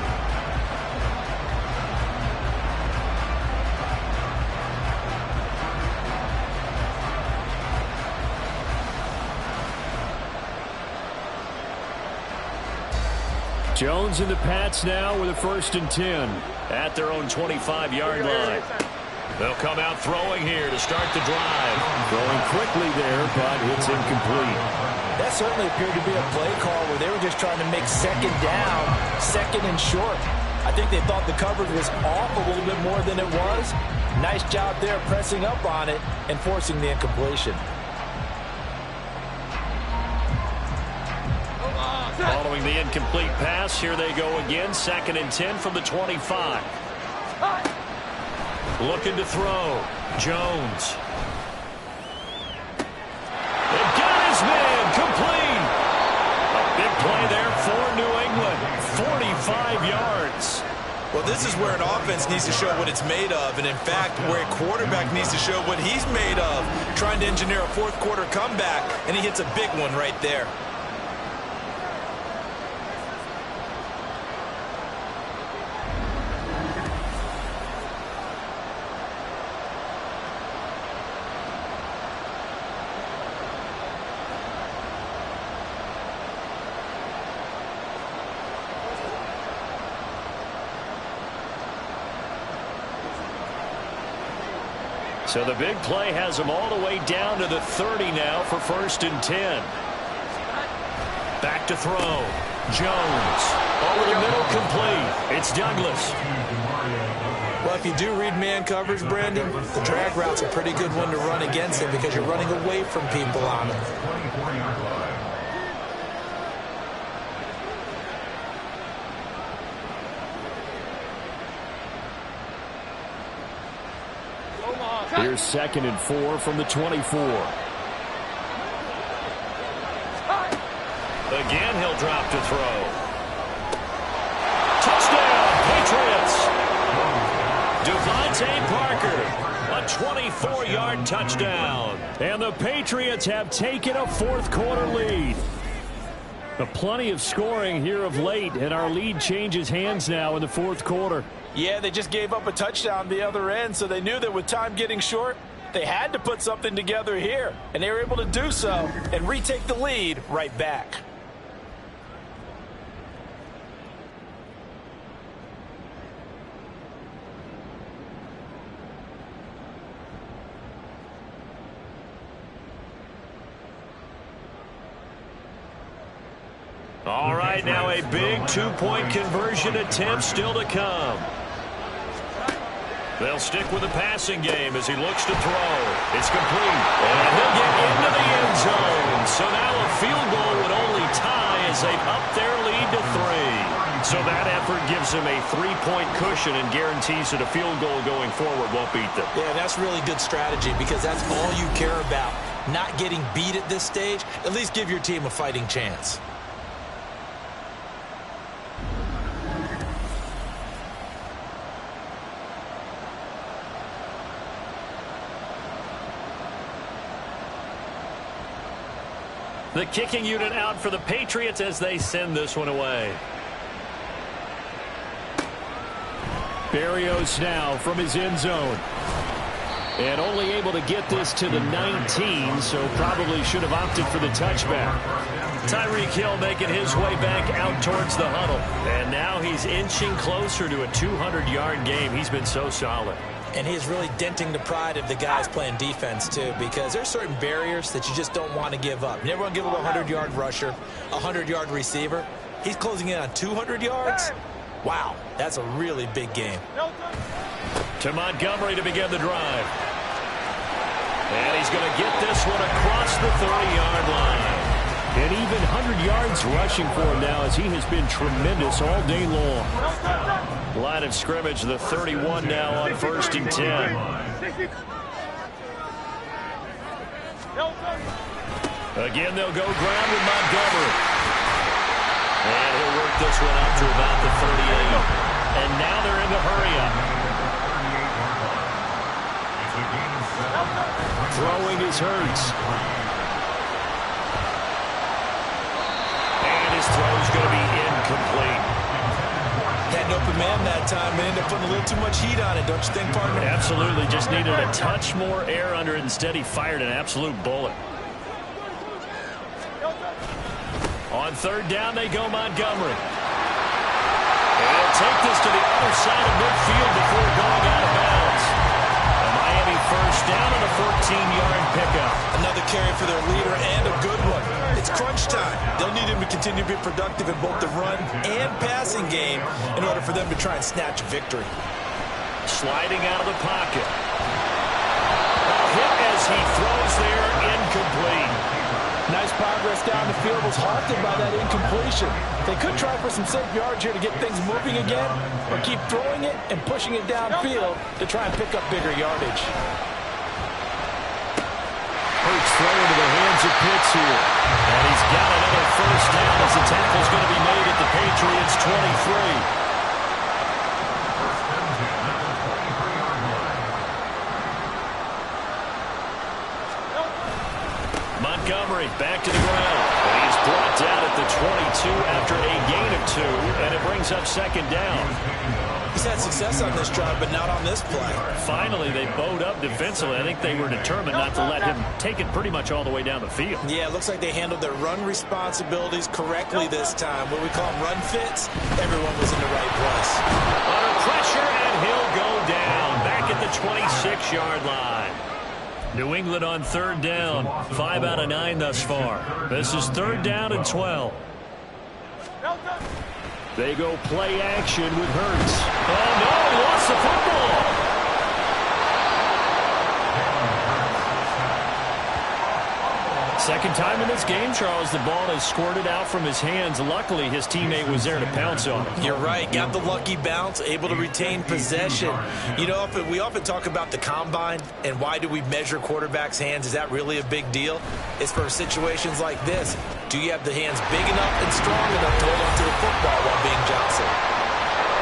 Jones and the Pats now with a 1st and 10 at their own 25-yard line. They'll come out throwing here to start the drive. Throwing quickly there, but it's incomplete. That certainly appeared to be a play call where they were just trying to make second down, second and short. I think they thought the coverage was off a little bit more than it was. Nice job there pressing up on it and forcing the incompletion. Following the incomplete pass, here they go again. 2nd and 10 from the 25. Looking to throw. Jones. They've got his man. Complete. A big play there for New England. 45 yards. Well, this is where an offense needs to show what it's made of, and in fact, where a quarterback needs to show what he's made of, trying to engineer a fourth-quarter comeback, and he hits a big one right there. So the big play has them all the way down to the 30 now for 1st and 10. Back to throw. Jones. Over the middle, complete. It's Douglas. Well, if you do read man coverage, Brandon, the drag route's a pretty good one to run against it because you're running away from people on it. Here's 2nd and 4 from the 24. Again, he'll drop to throw. Touchdown, Patriots! Devontae Parker, a 24-yard touchdown. And the Patriots have taken a fourth-quarter lead. Plenty of scoring here of late, and our lead changes hands now in the fourth quarter. Yeah, they just gave up a touchdown the other end, so they knew that with time getting short, they had to put something together here, and they were able to do so and retake the lead right back. All right, now a big two-point conversion attempt still to come. They'll stick with the passing game as he looks to throw. It's complete. And he'll get into the end zone. So now a field goal would only tie as they've upped their lead to 3. So that effort gives them a 3-point cushion and guarantees that a field goal going forward won't beat them. Yeah, that's really good strategy because that's all you care about. Not getting beat at this stage. At least give your team a fighting chance. The kicking unit out for the Patriots as they send this one away. Berrios now from his end zone. And only able to get this to the 19, so probably should have opted for the touchback. Tyreek Hill making his way back out towards the huddle. And now he's inching closer to a 200-yard game. He's been so solid. And he's really denting the pride of the guys playing defense, too, because there's certain barriers that you just don't want to give up. You never want to give up a 100-yard rusher, a 100-yard receiver. He's closing in on 200 yards. Wow, that's a really big game. To Montgomery to begin the drive. And he's going to get this one across the 30-yard line. And even 100 yards rushing for him now as he has been tremendous all day long. Line of scrimmage, the 31 now on 1st and 10. Again, they'll go ground with Montgomery. And he'll work this one up to about the 38. And now they're in the hurry-up. Throwing is Hurts. And his throw's going to be incomplete. Had an open man that time and ended up putting a little too much heat on it, don't you think, partner? Absolutely. Just needed a touch more air under it. Instead, he fired an absolute bullet. On 3rd down, they go Montgomery. And he'll take this to the other side of midfield before going out of bounds. A Miami 1st down on a 14-yard pickup. Another carry for their leader and a good one. It's crunch time. They'll need him to continue to be productive in both the run and passing game in order for them to try and snatch a victory. Sliding out of the pocket. A hit as he throws there, incomplete. Nice progress down the field, was halted by that incompletion. They could try for some safe yards here to get things moving again, or keep throwing it and pushing it downfield to try and pick up bigger yardage. Hurts throw into the hands of Pitts here. And he's got another 1st down as the tackle's going to be made at the Patriots' 23. Montgomery back to the ground. And he's brought down at the 22 after a gain of 2, and it brings up 2nd down. He's had success on this drive, but not on this play. Finally, they bowed up defensively. I think they were determined not to let him take it pretty much all the way down the field. Yeah, it looks like they handled their run responsibilities correctly this time. What we call them run fits, everyone was in the right place. Under pressure, and he'll go down. Back at the 26-yard line. New England on 3rd down. 5 out of 9 thus far. This is 3rd down and 12. They go play action with Hurts. Oh, no, he lost the football. Second time in this game, Charles, the ball has squirted out from his hands. Luckily, his teammate was there to pounce on it. You're right. Got the lucky bounce, able to retain possession. You know, we often talk about the combine and why do we measure quarterbacks' hands. Is that really a big deal? It's for situations like this. Do you have the hands big enough and strong enough to hold on to the football while being jostled?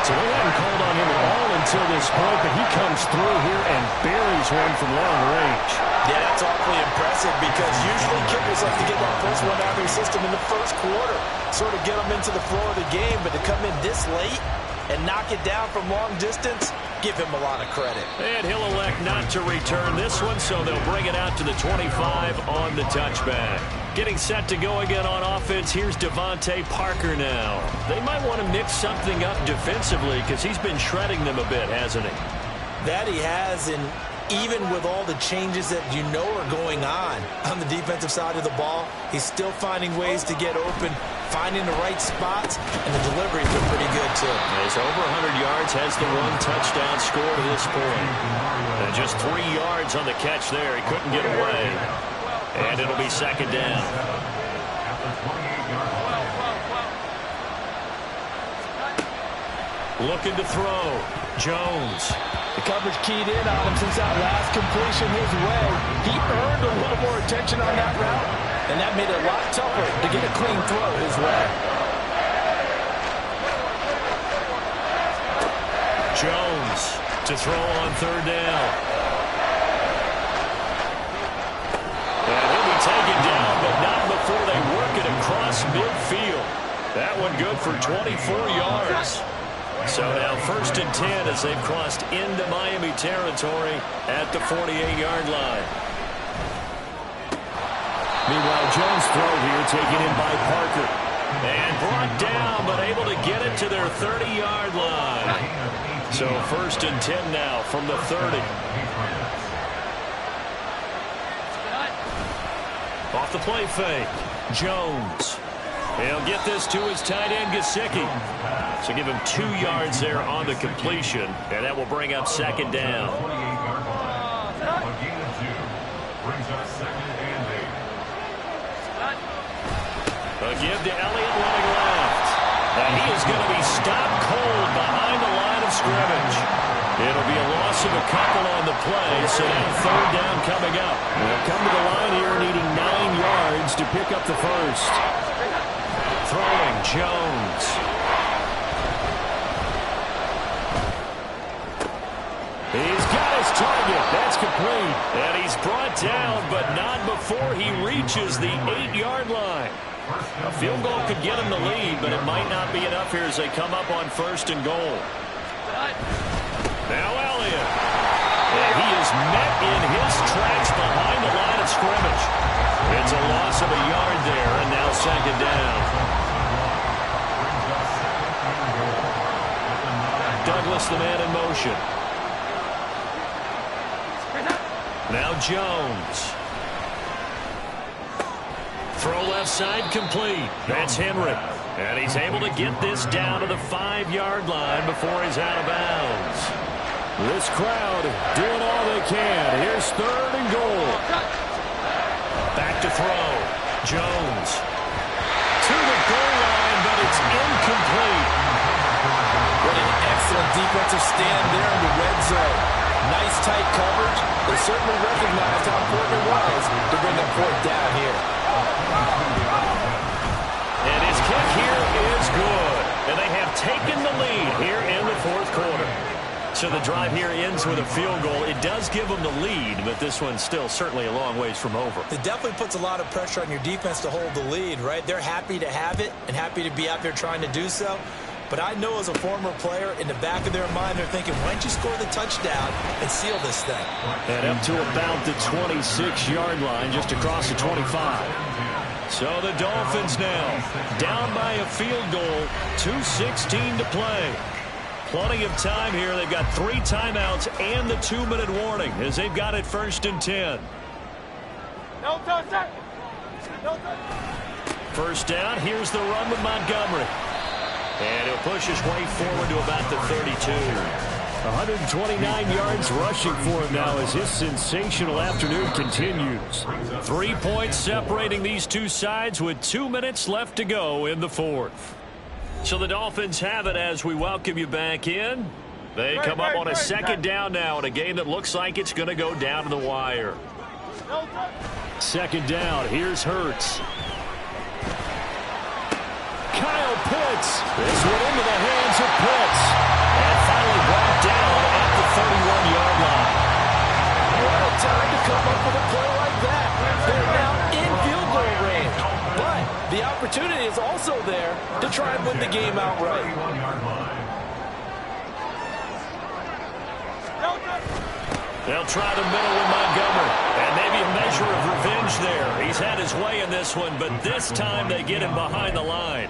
So they haven't called on him at all until this point, but he comes through here and buries one from long range. Yeah, that's awfully impressive because usually kickers like to get that first one out of their system in the first quarter, sort of get them into the flow of the game, but to come in this late and knock it down from long distance, give him a lot of credit. And he'll elect not to return this one, so they'll bring it out to the 25 on the touchback. Getting set to go again on offense, here's Devontae Parker now. They might want to mix something up defensively because he's been shredding them a bit, hasn't he? That he has, and even with all the changes that you know are going on the defensive side of the ball, he's still finding ways to get open, finding the right spots, and the deliveries are pretty good, too. He's over 100 yards, has the 1 touchdown score to this point. And just 3 yards on the catch there. He couldn't get away. And it'll be 2nd down. Looking to throw. Jones. The coverage keyed in on him since that last completion his way. He earned a little more attention on that route, and that made it a lot tougher to get a clean throw his way. Jones to throw on 3rd down. And he'll be taken down, but not before they That one good for 24 yards. So now 1st and 10 as they've crossed into Miami territory at the 48-yard line. Meanwhile, Jones' throw here taken in by Parker. And brought down, but able to get it to their 30-yard line. So 1st and 10 now from the 30. Off the play fake. Jones. He'll get this to his tight end, Gesicki. So give him 2 yards there on the completion, and that will bring up 2nd down. A give to Elliott running left. And he is going to be stopped cold behind the line of scrimmage. It'll be a loss of a couple on the play, so now 3rd down coming up. They'll come to the line here needing 9 yards to pick up the first. Throwing Jones. He's got his target. That's complete. And he's brought down, but not before he reaches the 8-yard line. A field goal could get him the lead, but it might not be enough here as they come up on 1st and goal. Now Elliott. And he is met in his tracks behind the line of scrimmage. It's a loss of a yard there, and now 2nd down. Douglas, the man in motion. Now Jones. Throw left side complete. That's Henry. And he's able to get this down to the 5-yard line before he's out of bounds. This crowd doing all they can. Here's 3rd and goal. Back to throw. Jones. To the goal line, but it's incomplete. What an excellent defensive stand there in the red zone. Nice tight coverage. They certainly recognized how important it was to bring up 4th down here. And his kick here is good. And they have taken the lead here in the 4th quarter. So the drive here ends with a field goal. It does give them the lead, but this one's still certainly a long ways from over. It definitely puts a lot of pressure on your defense to hold the lead, right? They're happy to have it and happy to be out there trying to do so. But I know as a former player, in the back of their mind, they're thinking, why don't you score the touchdown and seal this thing? And up to about the 26-yard line, just across the 25. So the Dolphins now down by a field goal, 2:16 to play. Plenty of time here. They've got 3 timeouts and the 2-minute warning as they've got it 1st and 10. No touch, sir. No touch. 1st down. Here's the run with Montgomery. And he'll push his way forward to about the 32. 129 yards rushing for him now as his sensational afternoon continues. 3 points separating these two sides with 2 minutes left to go in the 4th. So the Dolphins have it as we welcome you back in. They come up on a 2nd down now in a game that looks like it's going to go down to the wire. 2nd down. Here's Hurts. Kyle Pitts. This one into the hands of Pitts. And finally brought down at the 31-yard line. What a time to come up with a play like that. They're now in field goal range. But the opportunity is also there to try and win the game outright. They'll try the middle with Montgomery. And maybe a measure of revenge there. He's had his way in this one, but this time they get him behind the line.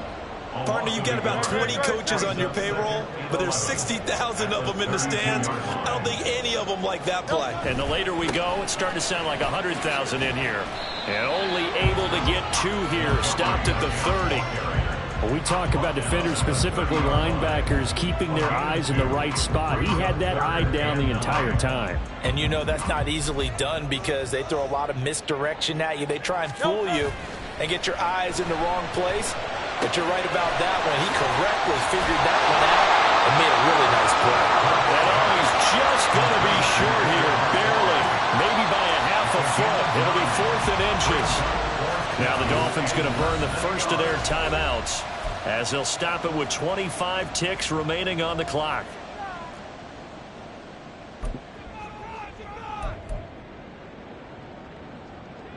Partner, you get about 20 coaches on your payroll, but there's 60,000 of them in the stands. I don't think any of them like that play. And the later we go, it's starting to sound like 100,000 in here. And only able to get 2 here, stopped at the 30. When we talk about defenders, specifically linebackers, keeping their eyes in the right spot. He had that eye down the entire time. And you know that's not easily done because they throw a lot of misdirection at you. They try and fool you and get your eyes in the wrong place. But you're right about that one. He correctly figured that one out and made a really nice play. And he's just going to be short here, barely, maybe by a half a foot. It'll be 4th and inches. Now the Dolphins going to burn the first of their timeouts as they'll stop it with 25 ticks remaining on the clock.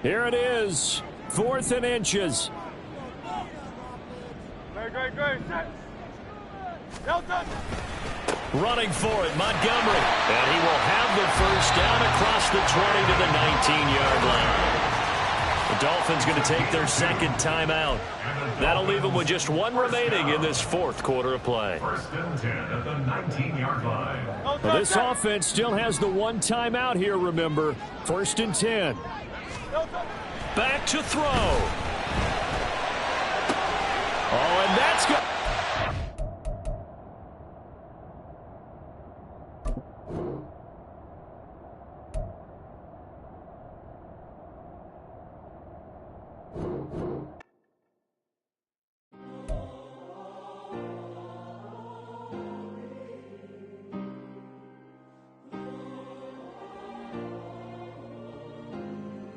Here it is, 4th and inches. Great, set. Delta. Running for it, Montgomery. And he will have the first down across the 20 to the 19-yard line. The Dolphins going to take their second timeout. That'll leave them with just one remaining in this fourth quarter of play. First and 10 at the 19-yard line. Well, this offense still has the one timeout here, remember. First and 10. Back to throw. Oh, and that's good.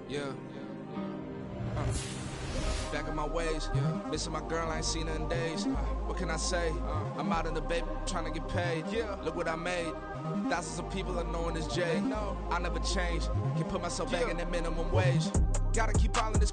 Yeah. Back in my ways. Missing my girl, I ain't seen her in days. What can I say? I'm out in the baby, trying to get paid. Look what I made. Thousands of people are knowing this Jay. I never change. Can put myself back in that minimum wage. Gotta keep all of this crap.